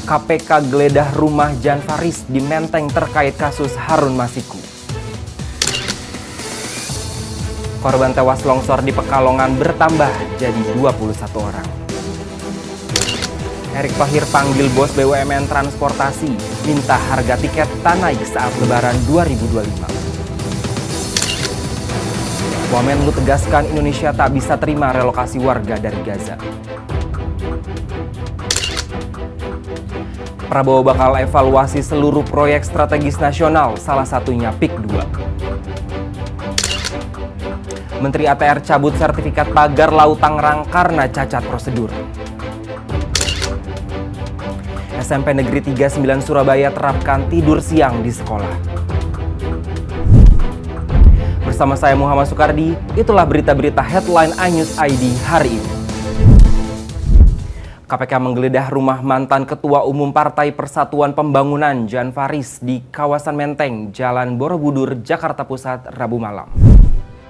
KPK geledah rumah Jan Faris di Menteng terkait kasus Harun Masiku. Korban tewas longsor di Pekalongan bertambah jadi 21 orang. Erick Thohir panggil bos BUMN Transportasi, minta harga tiket tak naik saat Lebaran 2025. Wamenlu tegaskan Indonesia tak bisa terima relokasi warga dari Gaza. Prabowo bakal evaluasi seluruh proyek strategis nasional, salah satunya PIK 2. Menteri ATR cabut sertifikat pagar Laut Tangerang karena cacat prosedur. SMP Negeri 39 Surabaya terapkan tidur siang di sekolah. Bersama saya Muhammad Soekardi, itulah berita-berita headline iNews ID hari ini. KPK menggeledah rumah mantan Ketua Umum Partai Persatuan Pembangunan Jan Faris di kawasan Menteng, Jalan Borobudur, Jakarta Pusat, Rabu malam.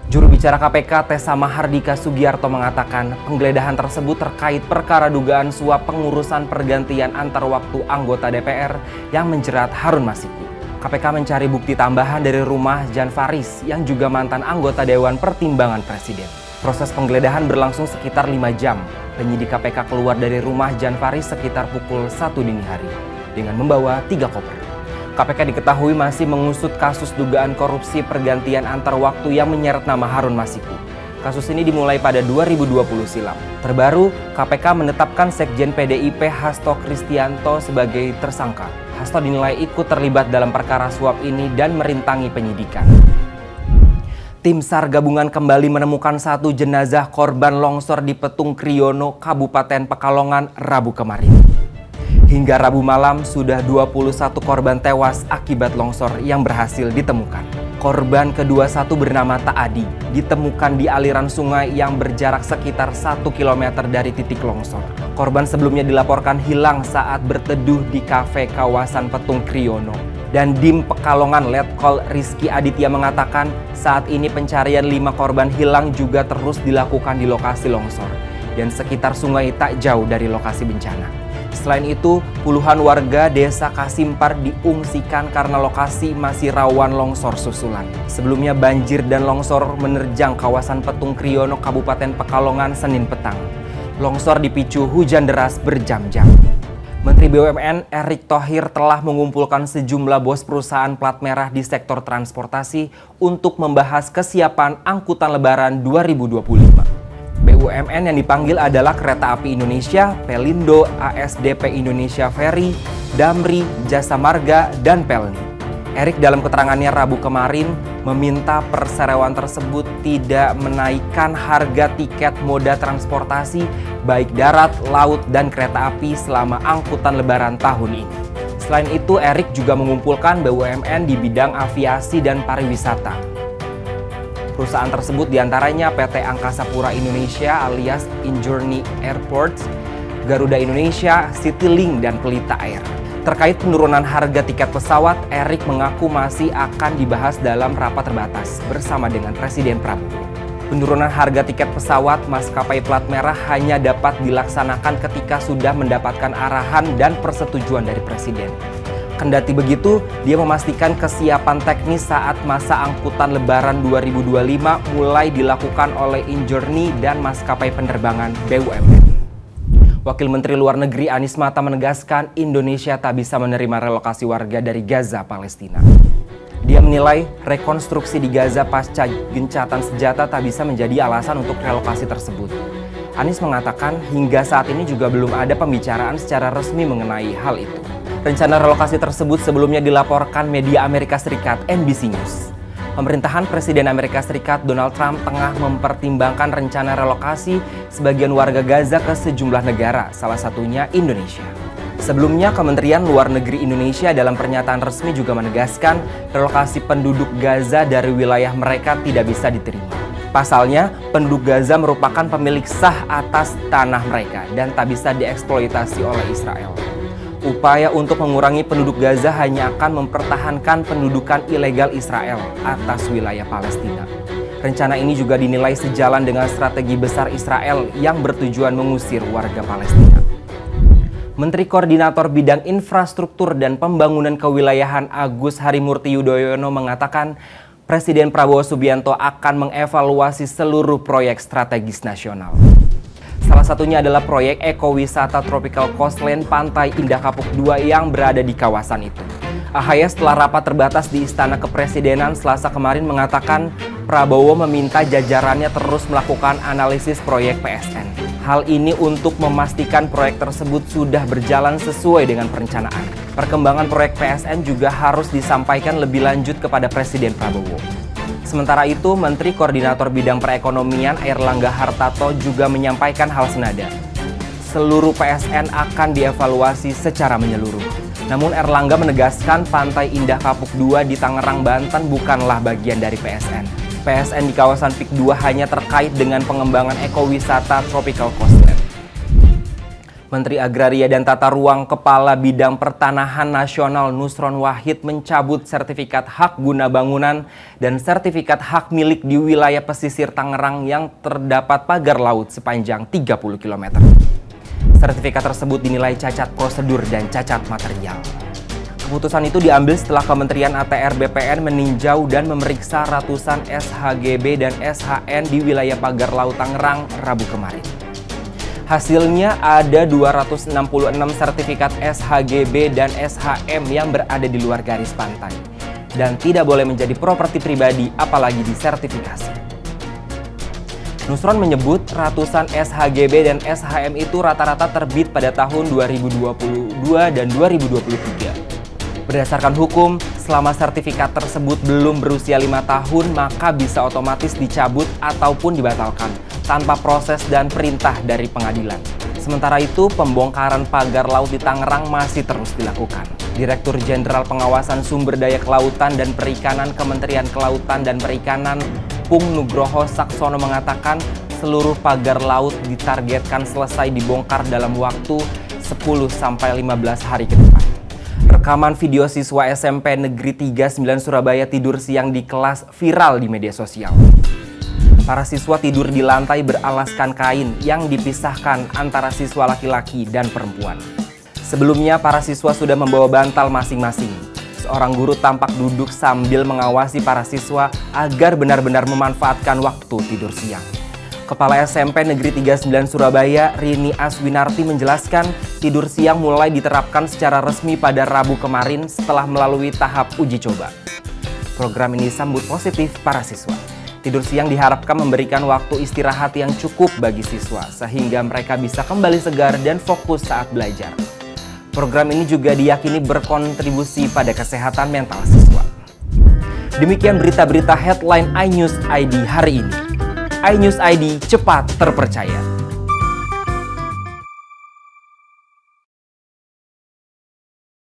Juru bicara KPK Tessa Mahardika Sugiarto mengatakan penggeledahan tersebut terkait perkara dugaan suap pengurusan pergantian antar waktu anggota DPR yang menjerat Harun Masiku. KPK mencari bukti tambahan dari rumah Jan Faris yang juga mantan anggota Dewan Pertimbangan Presiden. Proses penggeledahan berlangsung sekitar 5 jam. Penyidik KPK keluar dari rumah Jan Faris sekitar pukul 1 dini hari dengan membawa 3 koper. KPK diketahui masih mengusut kasus dugaan korupsi pergantian antar waktu yang menyeret nama Harun Masiku. Kasus ini dimulai pada 2020 silam. Terbaru, KPK menetapkan Sekjen PDIP Hasto Kristianto sebagai tersangka. Hasto dinilai ikut terlibat dalam perkara suap ini dan merintangi penyidikan. Tim SAR gabungan kembali menemukan satu jenazah korban longsor di Petung Kriono, Kabupaten Pekalongan, Rabu kemarin. Hingga Rabu malam sudah 21 korban tewas akibat longsor yang berhasil ditemukan. Korban kedua satu bernama Taadi, ditemukan di aliran sungai yang berjarak sekitar 1 km dari titik longsor. Korban sebelumnya dilaporkan hilang saat berteduh di kafe kawasan Petung Kriono. Dan Dim Pekalongan Letkol Rizky Aditya mengatakan saat ini pencarian 5 korban hilang juga terus dilakukan di lokasi longsor dan sekitar sungai tak jauh dari lokasi bencana. Selain itu, puluhan warga desa Kasimpar diungsikan karena lokasi masih rawan longsor susulan. Sebelumnya banjir dan longsor menerjang kawasan Petung Kriono, Kabupaten Pekalongan Senin petang. Longsor dipicu hujan deras berjam-jam. Menteri BUMN Erick Thohir telah mengumpulkan sejumlah bos perusahaan plat merah di sektor transportasi untuk membahas kesiapan angkutan Lebaran 2025. BUMN yang dipanggil adalah Kereta Api Indonesia, Pelindo, ASDP Indonesia Ferry, Damri, Jasa Marga, dan Pelni. Erick dalam keterangannya Rabu kemarin meminta perseroan tersebut tidak menaikkan harga tiket moda transportasi baik darat, laut, dan kereta api selama angkutan Lebaran tahun ini. Selain itu, Erick juga mengumpulkan BUMN di bidang aviasi dan pariwisata. Perusahaan tersebut diantaranya PT Angkasa Pura Indonesia alias Injourney Airports, Garuda Indonesia, Citylink, dan Pelita Air. Terkait penurunan harga tiket pesawat, Erick mengaku masih akan dibahas dalam rapat terbatas bersama dengan Presiden Prabowo. Penurunan harga tiket pesawat maskapai plat merah hanya dapat dilaksanakan ketika sudah mendapatkan arahan dan persetujuan dari Presiden. Kendati begitu, dia memastikan kesiapan teknis saat masa angkutan Lebaran 2025 mulai dilakukan oleh Injourney dan maskapai penerbangan BUMN. Wakil Menteri Luar Negeri Anies Mata menegaskan Indonesia tak bisa menerima relokasi warga dari Gaza, Palestina. Dia menilai rekonstruksi di Gaza pasca gencatan senjata tak bisa menjadi alasan untuk relokasi tersebut. Anies mengatakan hingga saat ini juga belum ada pembicaraan secara resmi mengenai hal itu. Rencana relokasi tersebut sebelumnya dilaporkan media Amerika Serikat NBC News. Pemerintahan Presiden Amerika Serikat Donald Trump tengah mempertimbangkan rencana relokasi sebagian warga Gaza ke sejumlah negara, salah satunya Indonesia. Sebelumnya, Kementerian Luar Negeri Indonesia dalam pernyataan resmi juga menegaskan relokasi penduduk Gaza dari wilayah mereka tidak bisa diterima. Pasalnya, penduduk Gaza merupakan pemilik sah atas tanah mereka dan tak bisa dieksploitasi oleh Israel. Upaya untuk mengurangi penduduk Gaza hanya akan mempertahankan pendudukan ilegal Israel atas wilayah Palestina. Rencana ini juga dinilai sejalan dengan strategi besar Israel yang bertujuan mengusir warga Palestina. Menteri Koordinator Bidang Infrastruktur dan Pembangunan Kewilayahan Agus Harimurti Yudhoyono mengatakan Presiden Prabowo Subianto akan mengevaluasi seluruh proyek strategis nasional. Salah satunya adalah proyek ekowisata Tropical Coastline Pantai Indah Kapuk II yang berada di kawasan itu. AHY setelah rapat terbatas di Istana Kepresidenan Selasa kemarin mengatakan Prabowo meminta jajarannya terus melakukan analisis proyek PSN. Hal ini untuk memastikan proyek tersebut sudah berjalan sesuai dengan perencanaan. Perkembangan proyek PSN juga harus disampaikan lebih lanjut kepada Presiden Prabowo. Sementara itu, Menteri Koordinator Bidang Perekonomian Airlangga Hartarto juga menyampaikan hal senada. Seluruh PSN akan dievaluasi secara menyeluruh. Namun Airlangga menegaskan Pantai Indah Kapuk II di Tangerang, Banten bukanlah bagian dari PSN. PSN di kawasan PIK 2 hanya terkait dengan pengembangan ekowisata Tropical Coastline. Menteri Agraria dan Tata Ruang Kepala Bidang Pertanahan Nasional Nusron Wahid mencabut sertifikat hak guna bangunan dan sertifikat hak milik di wilayah pesisir Tangerang yang terdapat pagar laut sepanjang 30 km. Sertifikat tersebut dinilai cacat prosedur dan cacat material. Keputusan itu diambil setelah Kementerian ATR BPN meninjau dan memeriksa ratusan SHGB dan SHN di wilayah pagar laut Tangerang Rabu kemarin. Hasilnya ada 266 sertifikat SHGB dan SHM yang berada di luar garis pantai dan tidak boleh menjadi properti pribadi apalagi disertifikasi. Nusron menyebut ratusan SHGB dan SHM itu rata-rata terbit pada tahun 2022 dan 2023. Berdasarkan hukum, selama sertifikat tersebut belum berusia 5 tahun, maka bisa otomatis dicabut ataupun dibatalkan tanpa proses dan perintah dari pengadilan. Sementara itu, pembongkaran pagar laut di Tangerang masih terus dilakukan. Direktur Jenderal Pengawasan Sumber Daya Kelautan dan Perikanan Kementerian Kelautan dan Perikanan Pung Nugroho Saksono mengatakan seluruh pagar laut ditargetkan selesai dibongkar dalam waktu 10-15 hari ke depan. Rekaman video siswa SMP Negeri 39 Surabaya tidur siang di kelas viral di media sosial. Para siswa tidur di lantai beralaskan kain yang dipisahkan antara siswa laki-laki dan perempuan. Sebelumnya para siswa sudah membawa bantal masing-masing. Seorang guru tampak duduk sambil mengawasi para siswa agar benar-benar memanfaatkan waktu tidur siang. Kepala SMP Negeri 39 Surabaya, Rini Aswinarti menjelaskan tidur siang mulai diterapkan secara resmi pada Rabu kemarin setelah melalui tahap uji coba. Program ini disambut positif para siswa. Tidur siang diharapkan memberikan waktu istirahat yang cukup bagi siswa sehingga mereka bisa kembali segar dan fokus saat belajar. Program ini juga diyakini berkontribusi pada kesehatan mental siswa. Demikian berita-berita headline iNews ID hari ini. iNews ID cepat terpercaya.